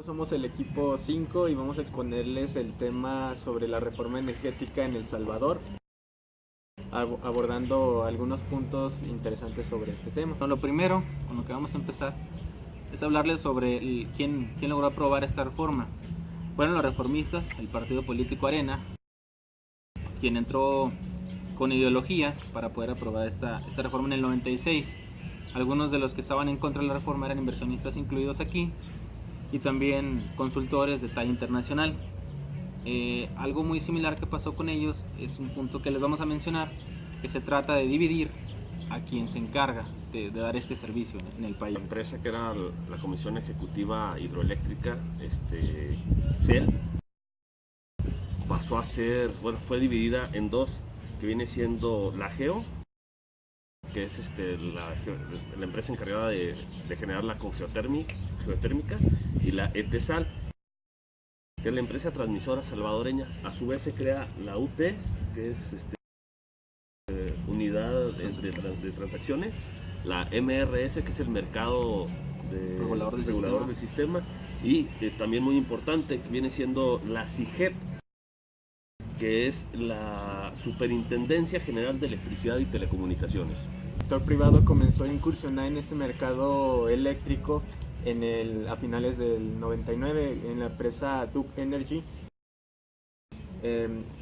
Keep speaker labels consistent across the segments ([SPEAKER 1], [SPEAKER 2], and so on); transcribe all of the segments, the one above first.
[SPEAKER 1] Somos el equipo 5 y vamos a exponerles el tema sobre la reforma energética en El Salvador, abordando algunos puntos interesantes sobre este tema.
[SPEAKER 2] Lo primero, con lo que vamos a empezar, es hablarles sobre quién logró aprobar esta reforma. Fueron los reformistas, el partido político Arena, quien entró con ideologías para poder aprobar esta reforma en el 96. Algunos de los que estaban en contra de la reforma eran inversionistas incluidos aquí y también consultores de talla internacional. Algo muy similar que pasó con ellos es un punto que les vamos a mencionar, que se trata de dividir a quien se encarga de dar este servicio en el país.
[SPEAKER 3] La empresa que era la Comisión Ejecutiva Hidroeléctrica, CEL, pasó a ser, fue dividida en dos, que viene siendo la GEO, que es la empresa encargada de generar la geotérmica, y la ETESAL, que es la empresa transmisora salvadoreña. A su vez se crea la UT, que es unidad de transacciones, la MRS, que es el mercado regulador del sistema, y es también muy importante, que viene siendo la CIGEP, que es la Superintendencia General de Electricidad y Telecomunicaciones.
[SPEAKER 1] El sector privado comenzó a incursionar en este mercado eléctrico a finales del 99 en la empresa Duke Energy.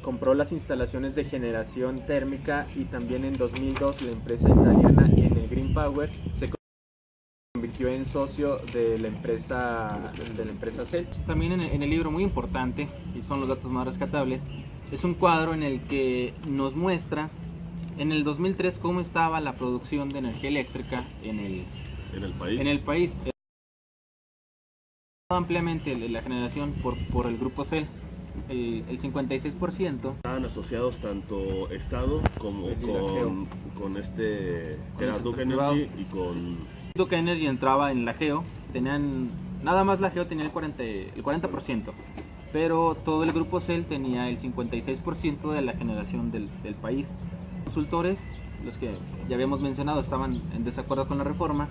[SPEAKER 1] Compró las instalaciones de generación térmica, y también en 2002 la empresa italiana Enel Green Power se convirtió en socio de la empresa CEL.
[SPEAKER 2] También en el libro, muy importante, y son los datos más rescatables, es un cuadro en el que nos muestra en el 2003 cómo estaba la producción de energía eléctrica en el país. Ampliamente la generación por el grupo CEL. El 56%.
[SPEAKER 3] Estaban asociados tanto Estado como con era Duke Energy y con...
[SPEAKER 2] Duke Energy entraba en la GEO, nada más la GEO tenía el 40%, pero todo el grupo CEL tenía el 56% de la generación del país. Los consultores, los que ya habíamos mencionado, estaban en desacuerdo con la reforma.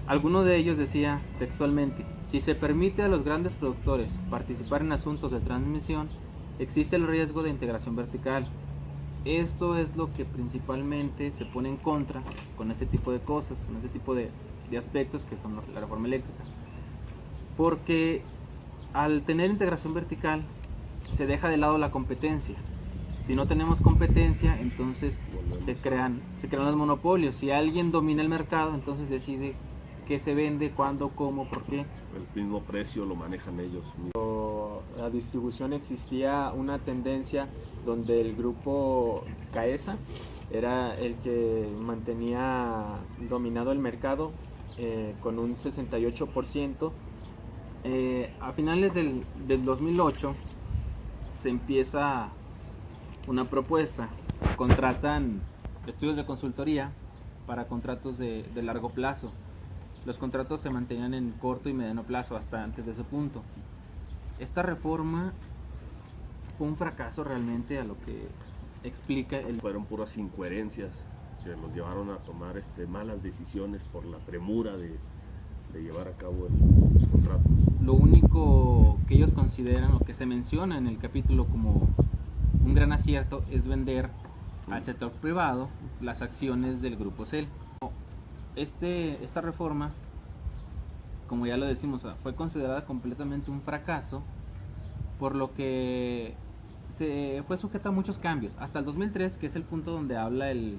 [SPEAKER 2] Alguno de ellos decía textualmente: si se permite a los grandes productores participar en asuntos de transmisión, existe el riesgo de integración vertical. Esto es lo que principalmente se pone en contra con ese tipo de cosas, con ese tipo de aspectos que son la reforma eléctrica. Porque al tener integración vertical se deja de lado la competencia. Si no tenemos competencia, entonces se crean los monopolios. Si alguien domina el mercado, entonces decide qué se vende, cuándo, cómo, por qué.
[SPEAKER 3] El mismo precio lo manejan ellos.
[SPEAKER 1] La distribución, existía una tendencia donde el grupo CAESA era el que mantenía dominado el mercado con un 68%. A finales del 2008 se empieza una propuesta. Contratan estudios de consultoría para contratos de largo plazo. Los contratos se mantenían en corto y mediano plazo hasta antes de ese punto. Esta reforma fue un fracaso realmente, a lo que explica
[SPEAKER 3] Fueron puras incoherencias que los llevaron a tomar malas decisiones por la premura de llevar a cabo los contratos.
[SPEAKER 2] Lo único que ellos consideran, o que se menciona en el capítulo como un gran acierto, es vender al sector privado las acciones del grupo CEL. Esta reforma, como ya lo decimos, fue considerada completamente un fracaso, por lo que se fue sujeta a muchos cambios hasta el 2003, que es el punto donde habla el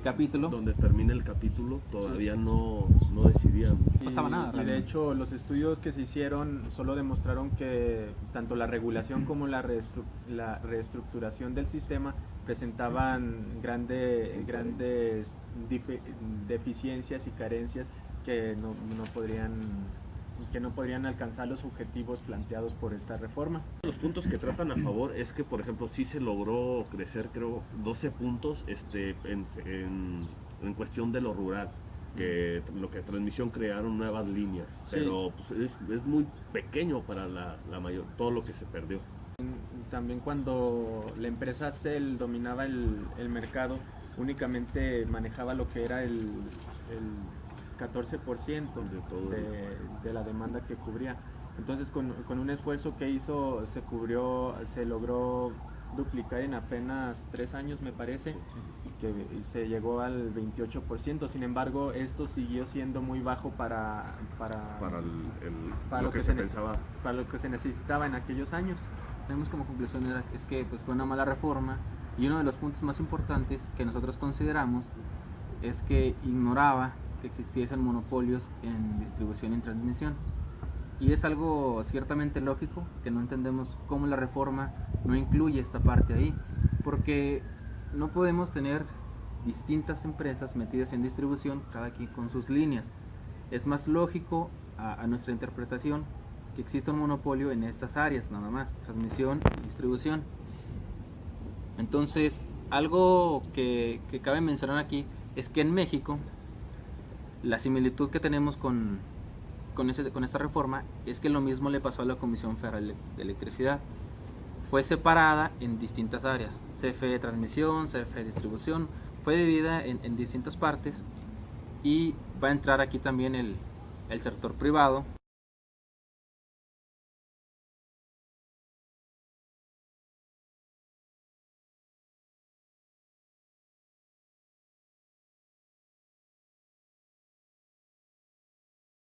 [SPEAKER 2] capítulo.
[SPEAKER 3] Donde termina el capítulo, todavía no decidían.
[SPEAKER 2] No pasaba nada.
[SPEAKER 1] Y de hecho, los estudios que se hicieron solo demostraron que tanto la regulación como la reestructuración del sistema presentaban grandes deficiencias y carencias que no podrían alcanzar los objetivos planteados por esta reforma.
[SPEAKER 3] Los puntos que tratan a favor es que, por ejemplo, sí se logró crecer, creo, 12 puntos en cuestión de lo rural, que lo que transmisión crearon nuevas líneas, sí. Pero pues, es muy pequeño para la mayor, todo lo que se perdió.
[SPEAKER 1] También cuando la empresa CEL dominaba el mercado, únicamente manejaba lo que era 14%
[SPEAKER 3] De todo
[SPEAKER 1] de la demanda que cubría. Entonces con un esfuerzo que hizo se logró duplicar en apenas 3 años, me parece, que se llegó al 28%. Sin embargo, esto siguió siendo muy bajo para lo que se
[SPEAKER 3] pensaba.
[SPEAKER 1] para lo que se necesitaba en aquellos años.
[SPEAKER 2] Tenemos como conclusión es que pues, fue una mala reforma, y uno de los puntos más importantes que nosotros consideramos es que ignoraba que existiesen monopolios en distribución y transmisión. Y es algo ciertamente lógico que no entendemos cómo la reforma no incluye esta parte ahí, porque no podemos tener distintas empresas metidas en distribución, cada quien con sus líneas. Es más lógico a nuestra interpretación que exista un monopolio en estas áreas nada más, transmisión y distribución. Entonces, algo que cabe mencionar aquí es que en México la similitud que tenemos con esta reforma es que lo mismo le pasó a la Comisión Federal de Electricidad. Fue separada en distintas áreas, CFE transmisión, CFE distribución, fue dividida en distintas partes, y va a entrar aquí también el sector privado